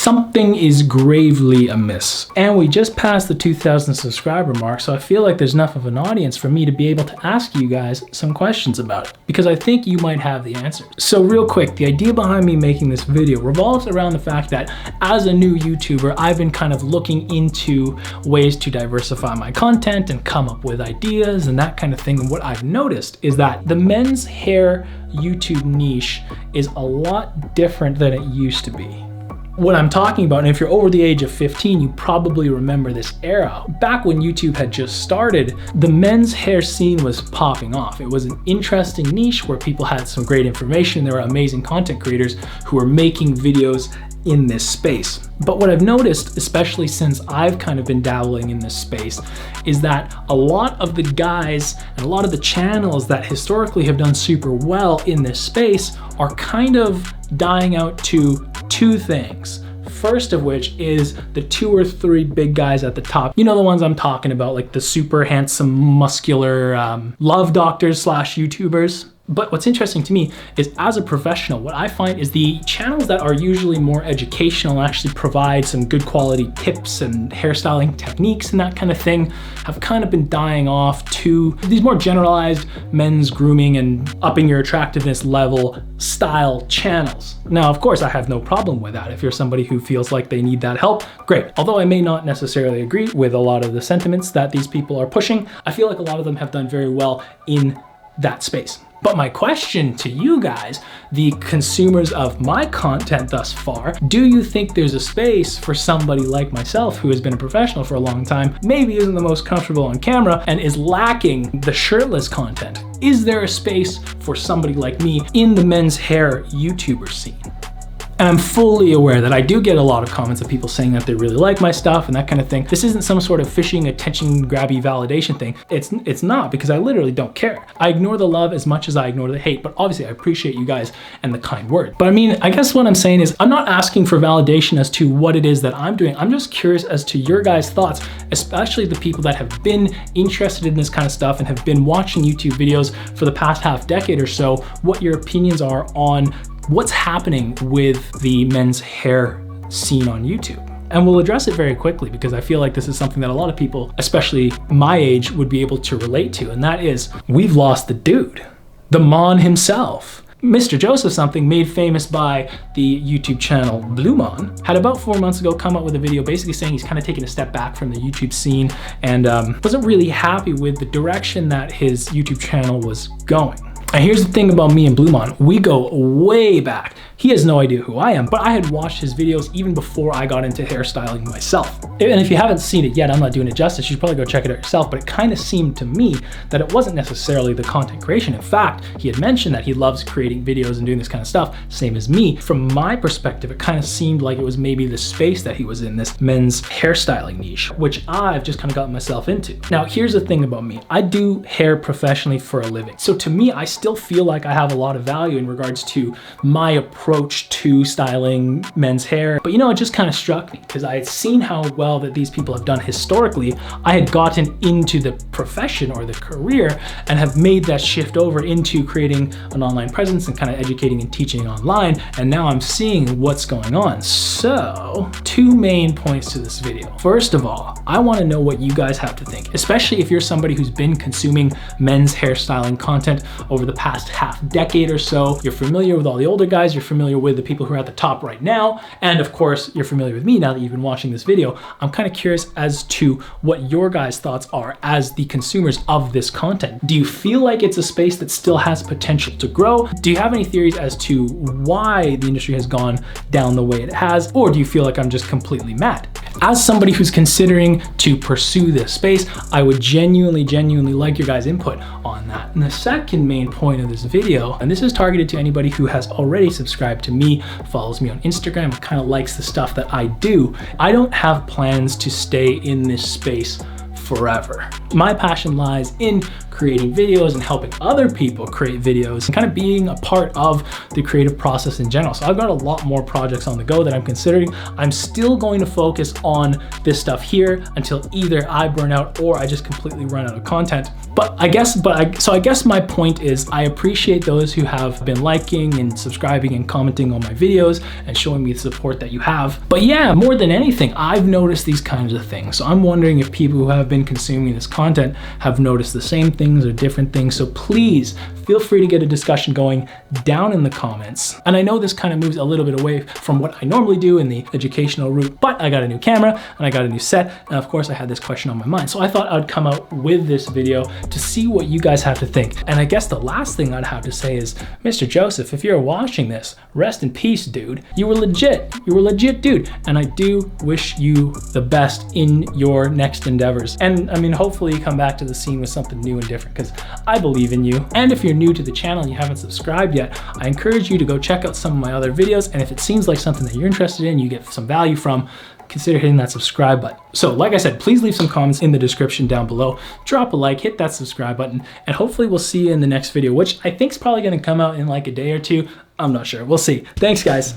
something is gravely amiss. And we just passed the 2,000 subscriber mark, so I feel like there's enough of an audience for me to be able to ask you guys some questions about it, because I think you might have the answers. So real quick, the idea behind me making this video revolves around the fact that as a new YouTuber, I've been kind of looking into ways to diversify my content and come up with ideas and that kind of thing. And what I've noticed is that the men's hair YouTube niche is a lot different than it used to be. What I'm talking about, and if you're over the age of 15, you probably remember this era. Back when YouTube had just started, the men's hair scene was popping off. It was an interesting niche where people had some great information. There were amazing content creators who were making videos in this space. But what I've noticed, especially since I've kind of been dabbling in this space, is that a lot of the guys and a lot of the channels that historically have done super well in this space are kind of dying out to two things. First of which is the 2 or 3 big guys at the top. You know the ones I'm talking about, like the super handsome, muscular love doctors / YouTubers. But what's interesting to me is, as a professional, what I find is the channels that are usually more educational, actually provide some good quality tips and hairstyling techniques and that kind of thing, have kind of been dying off to these more generalized men's grooming and upping your attractiveness level style channels. Now, of course, I have no problem with that. If you're somebody who feels like they need that help, great. Although I may not necessarily agree with a lot of the sentiments that these people are pushing, I feel like a lot of them have done very well in that space. But my question to you guys, the consumers of my content thus far, do you think there's a space for somebody like myself who has been a professional for a long time, maybe isn't the most comfortable on camera, and is lacking the shirtless content? Is there a space for somebody like me in the men's hair YouTuber scene? And I'm fully aware that I do get a lot of comments of people saying that they really like my stuff and that kind of thing. This isn't some sort of fishing, attention grabby validation thing. It's not, because I literally don't care. I ignore the love as much as I ignore the hate, but obviously I appreciate you guys and the kind word. But I mean, I guess what I'm saying is I'm not asking for validation as to what it is that I'm doing. I'm just curious as to your guys' thoughts, especially the people that have been interested in this kind of stuff and have been watching YouTube videos for the past half decade or so, what your opinions are on what's happening with the men's hair scene on YouTube. And we'll address it very quickly, because I feel like this is something that a lot of people, especially my age, would be able to relate to. And that is, we've lost the dude, the Mon himself. Mr. Joseph Something, made famous by the YouTube channel Blumaan, had about 4 months ago come up with a video basically saying he's kind of taking a step back from the YouTube scene and wasn't really happy with the direction that his YouTube channel was going. And here's the thing about me and Blumaan, we go way back. He has no idea who I am, but I had watched his videos even before I got into hairstyling myself. And if you haven't seen it yet, I'm not doing it justice, you should probably go check it out yourself, but it kind of seemed to me that it wasn't necessarily the content creation. In fact, he had mentioned that he loves creating videos and doing this kind of stuff, same as me. From my perspective, it kind of seemed like it was maybe the space that he was in, this men's hairstyling niche, which I've just kind of gotten myself into. Now, here's the thing about me. I do hair professionally for a living. So to me, I still feel like I have a lot of value in regards to my approach to styling men's hair. But you know, it just kind of struck me because I had seen how well that these people have done historically. I had gotten into the profession or the career and have made that shift over into creating an online presence and kind of educating and teaching online. And now I'm seeing what's going on. So, 2 main points to this video. First of all, I want to know what you guys have to think, especially if you're somebody who's been consuming men's hairstyling content over the past half decade or so. You're familiar with all the older guys, you're familiar with the people who are at the top right now, and of course, you're familiar with me now that you've been watching this video. I'm kind of curious as to what your guys' thoughts are as the consumers of this content. Do you feel like it's a space that still has potential to grow? Do you have any theories as to why the industry has gone down the way it has? Or do you feel like I'm just completely mad? As somebody who's considering to pursue this space, I would genuinely like your guys' input on that. And the second main point of this video, and this is targeted to anybody who has already subscribed to me, follows me on Instagram, and kind of likes the stuff that I do. I don't have plans to stay in this space forever. My passion lies in creating videos and helping other people create videos and kind of being a part of the creative process in general. So I've got a lot more projects on the go that I'm considering. I'm still going to focus on this stuff here until either I burn out or I just completely run out of content. I guess my point is I appreciate those who have been liking and subscribing and commenting on my videos and showing me the support that you have. But yeah, more than anything, I've noticed these kinds of things. So I'm wondering if people who have been consuming this content have noticed the same things or different things. So please feel free to get a discussion going down in the comments. And I know this kind of moves a little bit away from what I normally do in the educational route, but I got a new camera and I got a new set. And of course I had this question on my mind. So I thought I'd come out with this video to see what you guys have to think. And I guess the last thing I'd have to say is, Mr. Joseph, if you're watching this, rest in peace, dude. You were legit. You were legit, dude. And I do wish you the best in your next endeavors. And I mean, hopefully you come back to the scene with something new and different, because I believe in you. And if you're new to the channel and you haven't subscribed yet, I encourage you to go check out some of my other videos. And if it seems like something that you're interested in, you get some value from, consider hitting that subscribe button. So like I said, please leave some comments in the description down below, drop a like, hit that subscribe button, and hopefully we'll see you in the next video, which I think is probably gonna come out in like a day or two. I'm not sure, we'll see. Thanks guys.